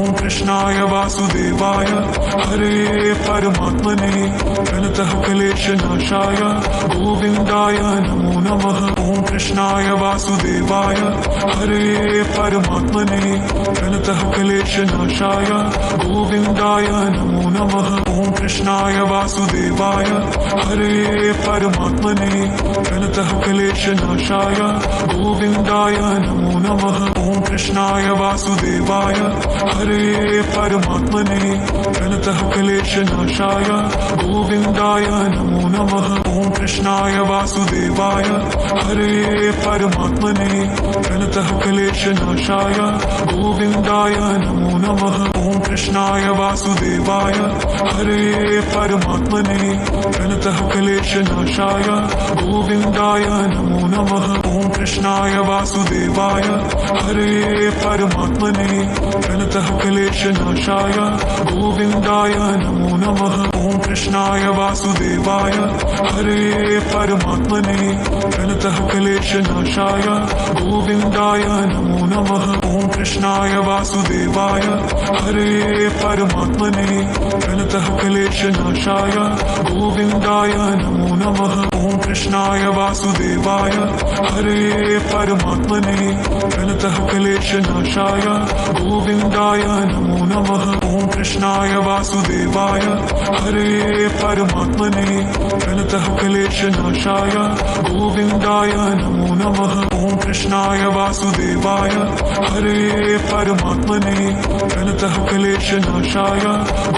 ॐ कृष्णाय वासुदेवाय हरे परमात्मने प्रणतः क्लेशनाशाय गोविन्दाय नमो नमः ॐ कृष्णाय वासुदेवाय हरे परमात्मने प्रणतः क्लेशनाशाय गोविन्दाय नमो नमः ॐ कृष्णाय वासुदेवाय हरे परमात्मने प्रणतः क्लेशनाशाय गोविन्दाय नमो नमः ॐ कृष्णाय वासुदेवाय हरे परमात्मने प्रणतः क्लेशनाशाय गोविन्दाय नमो नमः ॐ कृष्णाय वासुदेवाय हरे परमात्मने प्रणतः क्लेशनाशाय गोविन्दाय नमो नमः ॐ कृष्णाय वासुदेवाय हरे परमात्मने प्रणतः क्लेशनाशाय गोविन्दाय नमो नमः ॐ कृष्णाय वासुदेवाय हरे परमात्मने प्रणतः क्लेशनाशाय गोविन्दाय नमो नमः ॐ कृष्णाय वासुदेवाय हरे परमात्मने प्रणतः क्लेशनाशाय गोविन्दाय नमो नमः ॐ कृष्णाय वासुदेवाय हरे परमात्मने प्रणतः क्लेशनाशाय गोविन्दाय नमो नमः ॐ कृष्णाय वासुदेवाय हरे परमात्मने प्रणतः क्लेशनाशाय गोविन्दाय नमो नमः ॐ कृष्णाय वासुदेवाय हरे परमात्मने प्रणतः क्लेशनाशाय गोविन्दाय नमो नमः ॐ कृष्णाय वासुदेवाय हरे परमात्मने प्रणतः क्लेशनाशाय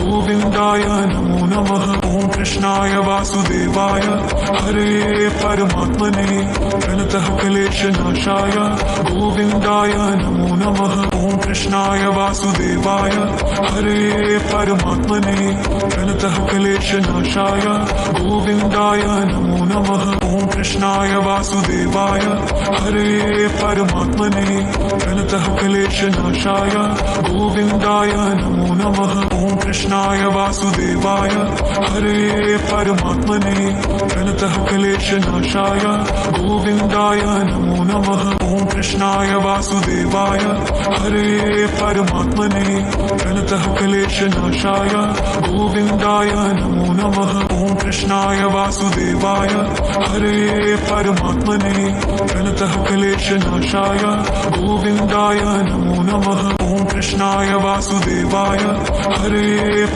गोविन्दाय नमो नमः ॐ कृष्णाय वासुदेवाय हरे परमात्मने प्रणतः क्लेशनाशाय गोविन्दाय नमो नमः ॐ कृष्णाय वासुदेवाय हरे परमात्मने प्रणतः क्लेशनाशाय गोविन्दाय नमो नमः ॐ कृष्णाय वासुदेवाय हरे परमात्मने प्रणतः क्लेशनाशाय गोविन्दाय नमो नमः ॐ कृष्णाय वासुदेवाय हरे परमात्मने प्रणतः क्लेशनाशाय गोविन्दाय नमो नमः ॐ कृष्णाय वासुदेवाय हरे परमात्मने प्रणतः क्लेशनाशाय गोविन्दाय नमो नमः ॐ कृष्णाय वासुदेवाय हरे परमात्मने प्रणतः क्लेशनाशाय गोविन्दाय नमो नमः ॐ कृष्णाय वासुदेवाय हरे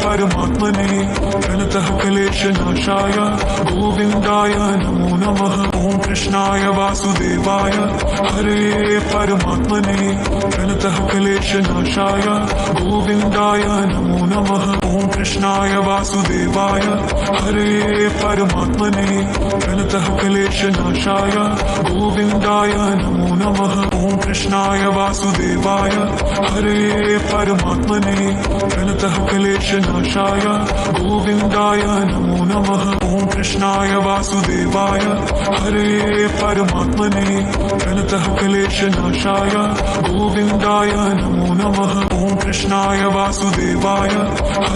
परमात्मने प्रणतः क्लेशनाशाय गोविन्दाय नमो नमः ॐ कृष्णाय वासुदेवाय हरे परमात्मने प्रणतः क्लेशनाशाय गोविन्दाय नमो नमः ॐ कृष्णाय वासुदेवाय हरे परमात्मने प्रणतः क्लेशनाशाय गोविन्दाय नमो नमः ॐ कृष्णाय वासुदेवाय हरे परमात्मने प्रणतः क्लेशनाशाय गोविन्दाय नमो नमः ॐ कृष्णाय वासुदेवाय हरे परमात्मने प्रणतः क्लेशनाशाय गोविन्दाय नमो नमः ॐ कृष्णाय वासुदेवाय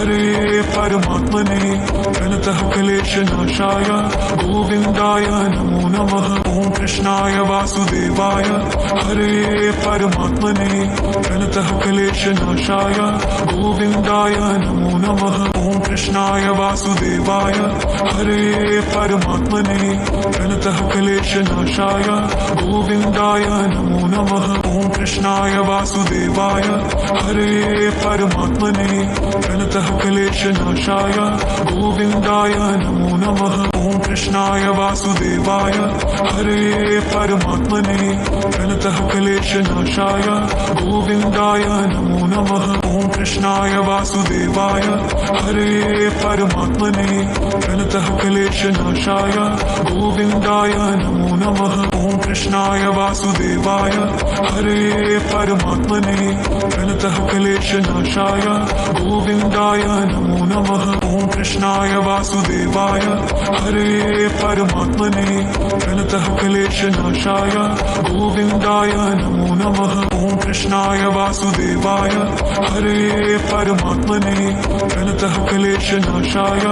हरे परमात्मने प्रणतः क्लेशनाशाय गोविन्दाय नमो नमः ॐ कृष्णाय वासुदेवाय हरे परमात्मने प्रणतः क्लेशनाशाय गोविन्दाय नमो नमः ॐ कृष्णाय वासुदेवाय हरे परमात्मने प्रणतः क्लेशनाशाय गोविन्दाय नमो नमः ॐ कृष्णाय वासुदेवाय हरे परमात्मने प्रणतः क्लेशनाशाय गोविन्दाय नमो नमः ॐ कृष्णाय वासुदेवाय हरे परमात्मने प्रणतः क्लेशनाशाय गोविन्दाय नमो नमः ॐ कृष्णाय वासुदेवाय हरे परमात्मने प्रणतः क्लेशनाशाय गोविन्दाय नमो नमः ॐ कृष्णाय वासुदेवाय हरे परमात्मने प्रणतः क्लेशनाशाय गोविन्दाय नमो नमः ॐ कृष्णाय वासुदेवाय हरे परमात्मने प्रणतः क्लेशनाशाय गोविन्दाय नमो नमः ॐ कृष्णाय वासुदेवाय हरे परमात्मने प्रणतः क्लेशनाशाय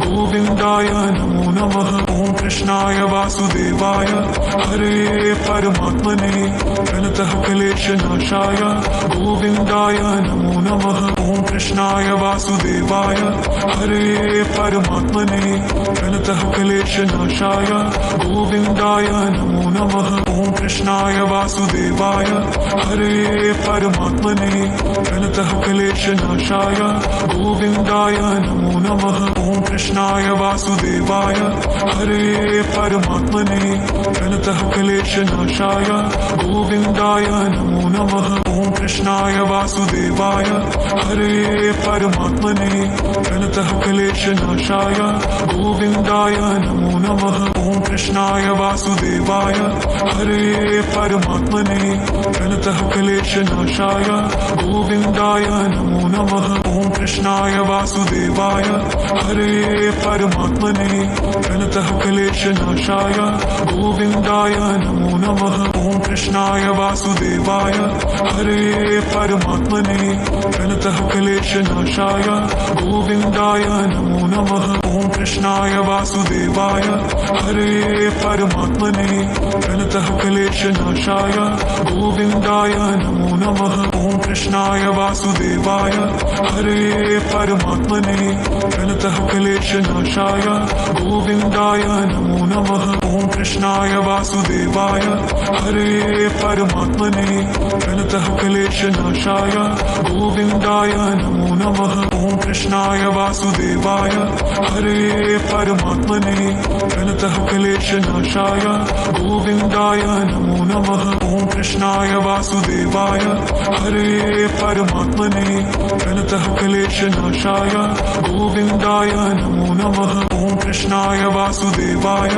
गोविन्दाय नमो नमः ॐ कृष्णाय वासुदेवाय हरे परमात्मने प्रणतः क्लेशनाशाय गोविन्दाय नमो नमः। ॐ कृष्णाय वासुदेवाय हरे परमात्मने प्रणतः क्लेशनाशाय गोविन्दाय नमो नमः। ॐ कृष्णाय वासुदेवाय हरे परमात्मने प्रणतः क्लेशनाशाय गोविन्दाय नमो नमः। ॐ कृष्णाय वासुदेवाय हरे परमात्मने प्रणतः क्लेशनाशाय गोविन्दाय नमो नमः। ॐ कृष्णाय वासुदेवाय हरे परमात्मने प्रणतः क्लेशनाशाय गोविन्दाय नमो नमः। ॐ कृष्णाय वासुदेवाय हरे परमात्मने प्रणतः क्लेशनाशाय गोविन्दाय नमो नमः। ॐ कृष्णाय वासुदेवाय हरे परमात्मने प्रणतः क्लेशनाशाय गोविन्दाय नमो नमः। ॐ कृष्णाय वासुदेवाय हरे परमात्मने प्रणतः क्लेशनाशाय गोविन्दाय नमो नमः। ॐ कृष्णाय वासुदेवाय हरे परमात्मने प्रणतः क्लेशनाशाय गोविन्दाय नमो नमः। ॐ कृष्णाय वासुदेवाय हरे परमात्मने प्रणतः क्लेशनाशाय गोविन्दाय नमो नमः। ॐ कृष्णाय वासुदेवाय हरे परमात्मने प्रणतः क्लेशनाशाय गोविन्दाय नमो नमः। ॐ कृष्णाय वासुदेवाय हरे परमात्मने प्रणतः क्लेशनाशाय गोविन्दाय नमो नमः। ॐ कृष्णाय वासुदेवाय हरे परमात्मने प्रणतः क्लेशनाशाय गोविन्दाय नमो नमः। ॐ कृष्णाय वासुदेवाय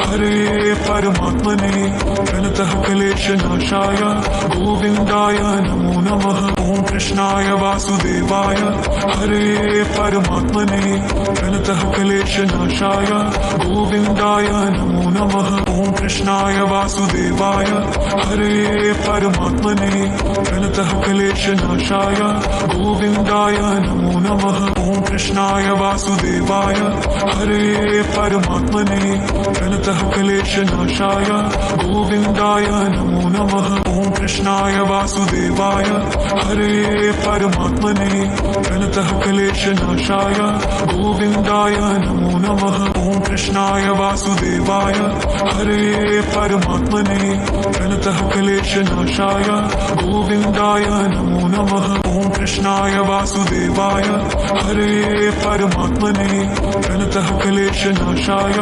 हरे परमात्मने प्रणतः क्लेशनाशाय गोविन्दाय नमो नमः। ॐ कृष्णाय वासुदेवाय हरे परमात्मने प्रणतः क्लेशनाशाय गोविन्दाय नमो नमः। ॐ कृष्णाय वासुदेवाय हरे परमात्मने प्रणतः क्लेशनाशाय गोविन्दाय नमो नमः। ॐ कृष्णाय वासुदेवाय हरे परमात्मने प्रणतः क्लेशनाशाय गोविन्दाय नमो नमः। ॐ कृष्णाय वासुदेवाय हरे परमात्मने प्रणतः क्लेशनाशाय गोविन्दाय नमो नमः। ॐ कृष्णाय वासुदेवाय हरे परमात्मने प्रणतः क्लेशनाशाय गोविन्दाय नमो नमः। ॐ कृष्णाय वासुदेवाय हरे परमात्मने प्रणतः क्लेशनाशाय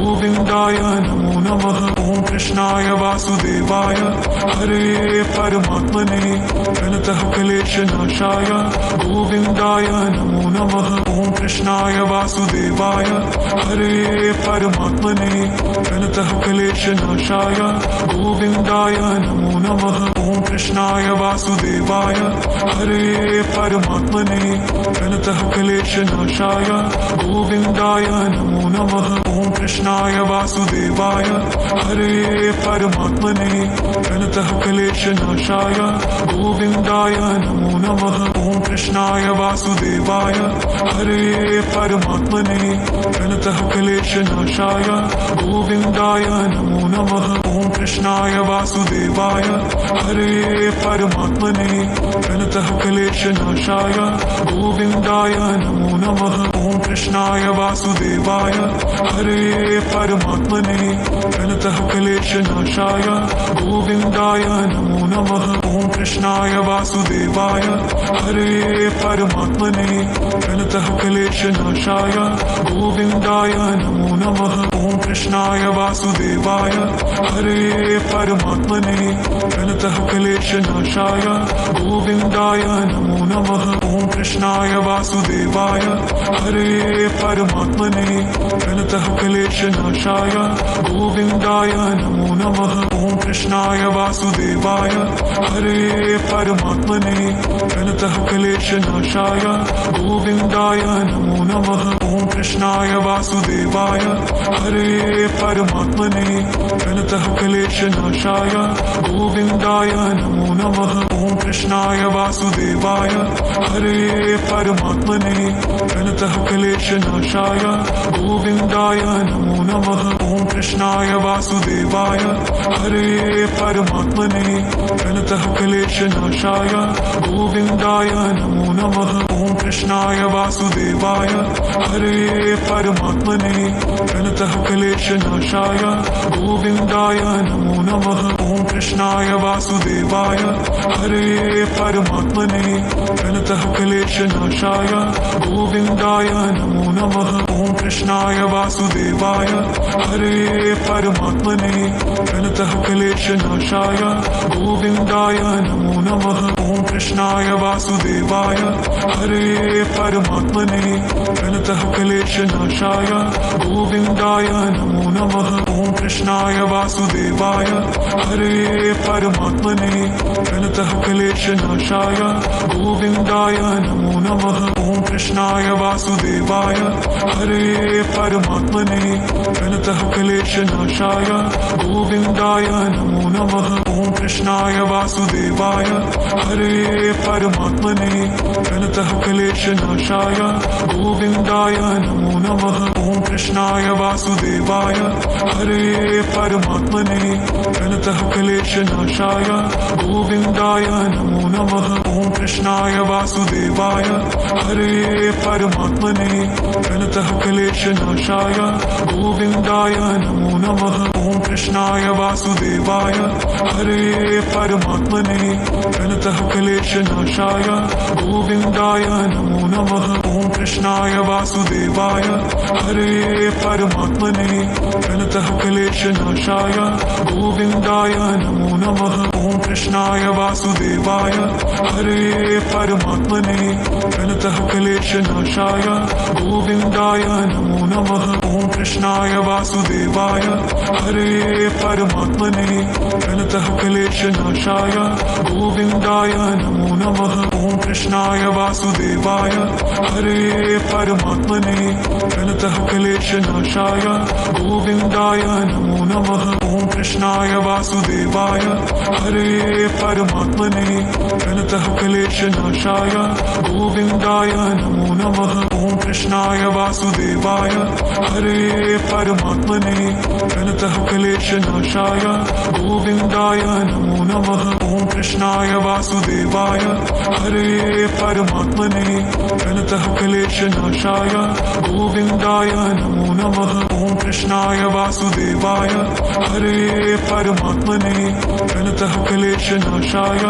गोविन्दाय नमो नमः। ॐ कृष्णाय वासुदेवाय हरे परमात्मने प्रणतः क्लेशनाशाय गोविन्दाय नमो नमः। ॐ कृष्णाय वासुदेवाय हरे परमात्मने प्रणतः क्लेशनाशाय गोविन्दाय नमो नमः। ॐ कृष्णाय वासुदेवाय हरे परमात्मने प्रणतः क्लेशनाशाय गोविन्दाय नमो नमः। ॐ कृष्णाय वासुदेवाय हरे परमात्मने प्रणतः क्लेशनाशाय गोविन्दाय नमो नमः। ॐ कृष्णाय वासुदेवाय हरे परमात्मने प्रणतः क्लेशनाशाय गोविन्दाय नमो नमः। ॐ कृष्णाय वासुदेवाय हरे परमात्मने प्रणतः क्लेशनाशाय गोविन्दाय नमो नमः। ॐ कृष्णाय वासुदेवाय हरे परमात्मने प्रणतः क्लेशनाशाय गोविन्दाय नमो नमः। ॐ कृष्णाय वासुदेवाय हरे परमात्मने प्रणतः क्लेशनाशाय गोविन्दाय नमो नमः। ॐ कृष्णाय वासुदेवाय हरे परमात्मने प्रणतः क्लेशनाशाय गोविन्दाय नमो नमः। ॐ कृष्णाय वासुदेवाय हरे परमात्मने प्रणतः क्लेशनाशाय गोविन्दाय नमो नमः। ॐ कृष्णाय वासुदेवाय हरे परमात्मने प्रणतः क्लेशनाशाय गोविन्दाय नमो नमः। ॐ ॐ कृष्णाय वासुदेवाय हरे परमात्मने प्रणतः क्लेशनाशाय गोविन्दाय नमो नमः ॐ कृष्णाय वासुदेवाय हरे परमात्मने प्रणतः क्लेशनाशाय गोविन्दाय नमो नमः ॐ कृष्णाय वासुदेवाय हरे परमात्मने प्रणतः क्लेशनाशाय गोविन्दाय नमो नमः ॐ कृष्णाय वासुदेवाय हरे परमात्मने प्रणतः क्लेशनाशाय गोविन्दाय नमो नमः ॐ कृष्णाय वासुदेवाय हरे परमात्मने प्रणतः क्लेशनाशाय गोविन्दाय नमो नमः ॐ कृष्णाय वासुदेवाय हरे परमात्मने प्रणतः क्लेशनाशाय गोविन्दाय नमो नमः ॐ कृष्णाय वासुदेवाय हरे परमात्मने प्रणतः क्लेशनाशाय गोविन्दाय नमो नमः ॐ कृष्णाय वासुदेवाय हरे परमात्मने प्रणतः क्लेशनाशाय गोविन्दाय नमो नमः ॐ कृष्णाय वासुदेवाय हरे परमात्मने प्रणतः क्लेशनाशाय गोविन्दाय नमो नमः ॐ कृष्णाय वासुदेवाय हरे परमात्मने प्रणतः क्लेशनाशाय गोविन्दाय नमो नमः ॐ कृष्णाय वासुदेवाय हरे परमात्मने प्रणतः क्लेशनाशाय गोविन्दाय नमो नमः ॐ कृष्णाय वासुदेवाय हरे परमात्मने प्रणतः क्लेशनाशाय गोविन्दाय नमो नमः ॐ कृष्णाय वासुदेवाय हरे परमात्मने प्रणतः क्लेशनाशाय गोविन्दाय नमो नमः ॐ कृष्णाय वासुदेवाय हरे परमात्मने प्रणतः क्लेशनाशाय गोविन्दाय नमो नमः ॐ कृष्णाय वासुदेवाय हरे परमात्मने प्रणतः क्लेशनाशाय गोविन्दाय नमो नमः ॐ कृष्णाय वासुदेवाय हरे परमात्मने प्रणतः क्लेशनाशाय गोविन्दाय नमो नमः ॐ कृष्णाय वासुदेवाय हरे परमात्मने प्रणतः क्लेशनाशाय गोविन्दाय नमो नमः ॐ कृष्णाय वासुदेवाय हरे परमात्मने प्रणतः क्लेशनाशाय गोविन्दाय नमो नमः ॐ कृष्णाय वासुदेवाय हरे परमात्मने प्रणतः क्लेशनाशाय गोविन्दाय नमो नमः ॐ कृष्णाय वासुदेवाय हरे परमात्मने प्रणतः क्लेशनाशाय गोविन्दाय नमो नमः ॐ कृष्णाय वासुदेवाय हरे परमात्मने प्रणतः क्लेशनाशाय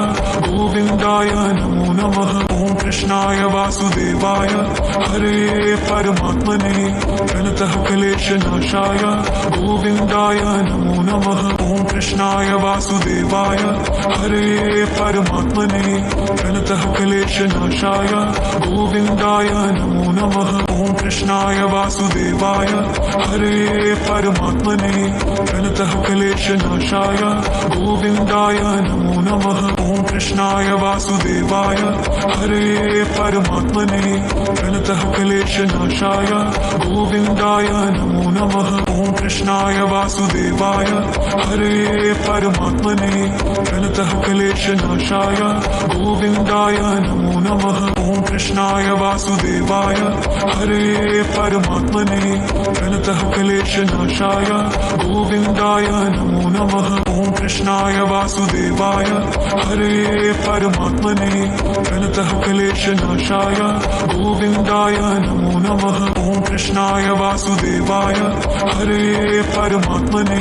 गोविन्दाय नमो नमः ॐ कृष्णाय वासुदेवाय हरे परमात्मने प्रणतः क्लेशनाशाय गोविन्दाय नमो नमः ॐ कृष्णाय वासुदेवाय हरे परमात्मने प्रणतः क्लेशनाशाय गोविन्दाय नमो नमः ॐ कृष्णाय वासुदेवाय हरे परमात्मने प्रणतः क्लेशनाशाय गोविन्दाय नमो नमः ॐ कृष्णाय वासुदेवाय हरे परमात्मने प्रणतः क्लेशनाशाय गोविन्दाय नमो नमः ॐ कृष्णाय वासुदेवाय हरे परमात्मने प्रणतः क्लेशनाशाय गोविन्दाय नमो नमः ॐ कृष्णाय वासुदेवाय हरे परमात्मने प्रणतः क्लेशनाशाय गोविन्दाय नमो नमः ॐ कृष्णाय वासुदेवाय हरे परमात्मने प्रणतः क्लेशनाशाय गोविन्दाय नमो नमः ॐ कृष्णाय वासुदेवाय हरे परमात्मने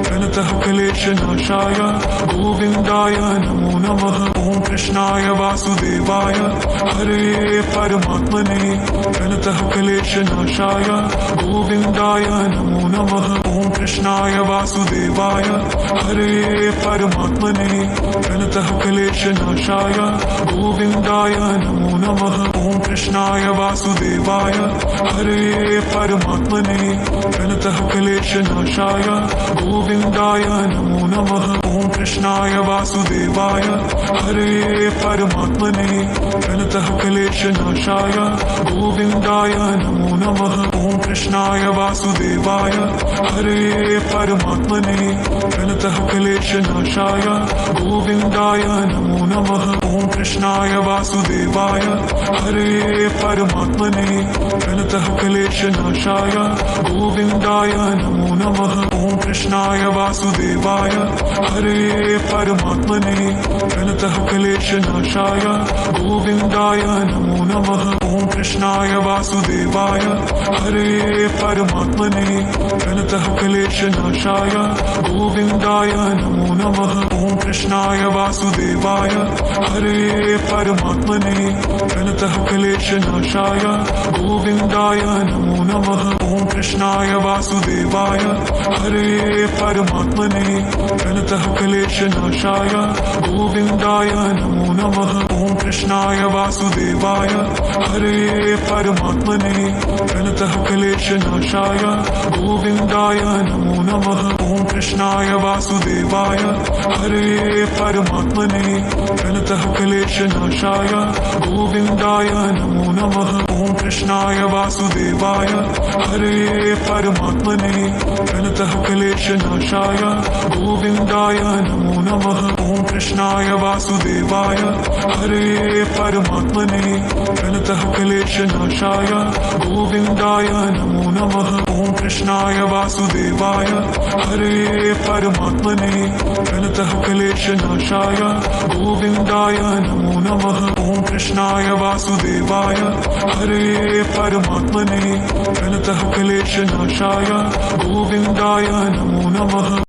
प्रणतः क्लेशनाशाय गोविन्दाय नमो नमः ॐ कृष्णाय वासुदेवाय हरे परमात्मने प्रणतः क्लेशनाशाय गोविन्दाय नमो नमः ॐ कृष्णाय वासुदेवाय हरे परमात्मने प्रणतः क्लेशनाशाय गोविन्दाय नमो नमः ॐ कृष्णाय वासुदेवाय हरे परमात्मने प्रणतः क्लेशनाशाय गोविन्दाय नमो नमः ॐ कृष्णाय वासुदेवाय हरे परमात्मने प्रणतः क्लेशनाशाय गोविन्दाय नमो नमः ॐ कृष्णाय वासुदेवाय हरे परमात्मने प्रणतः क्लेशनाशाय गोविन्दाय नमो नमः ॐ कृष्णाय वासुदेवाय हरे परमात्मने प्रणतः क्लेशनाशाय गोविन्दाय नमो नमः ॐ कृष्णाय वासुदेवाय हरे परमात्मने प्रणतः क्लेशनाशाय गोविन्दाय नमो नमः ॐ कृष्णाय वासुदेवाय हरे परमात्मने प्रणतः क्लेशनाशाय गोविन्दाय नमो नमः ॐ कृष्णाय वासुदेवाय हरे परमात्मने प्रणतः क्लेशनाशाय गोविन्दाय नमो नमः ॐ कृष्णाय वासुदेवाय हरे परमात्मने प्रणतः क्लेशनाशाय गोविन्दाय नमो नमः ॐ कृष्णाय वासुदेवाय हरे परमात्मने प्रणतः क्लेशनाशाय गोविन्दाय नमो नमः ॐ कृष्णाय वासुदेवाय हरे परमात्मने प्रणतः क्लेशनाशाय गोविन्दाय नमो नमः ॐ कृष्णाय वासुदेवाय हरे परमात्मने प्रणतः क्लेशनाशाय गोविन्दाय नमो नमः ॐ कृष्णाय वासुदेवाय हरे परमात्मने प्रणतः क्लेशनाशाय गोविन्दाय नमो नमः ॐ कृष्णाय वासुदेवाय हरे परमात्मने प्रणतः क्लेशनाशाय गोविन्दाय नमो नमः ॐ कृष्णाय वासुदेवाय हरे परमात्मने प्रणतः क्लेशनाशाय गोविन्दाय नमो नमः।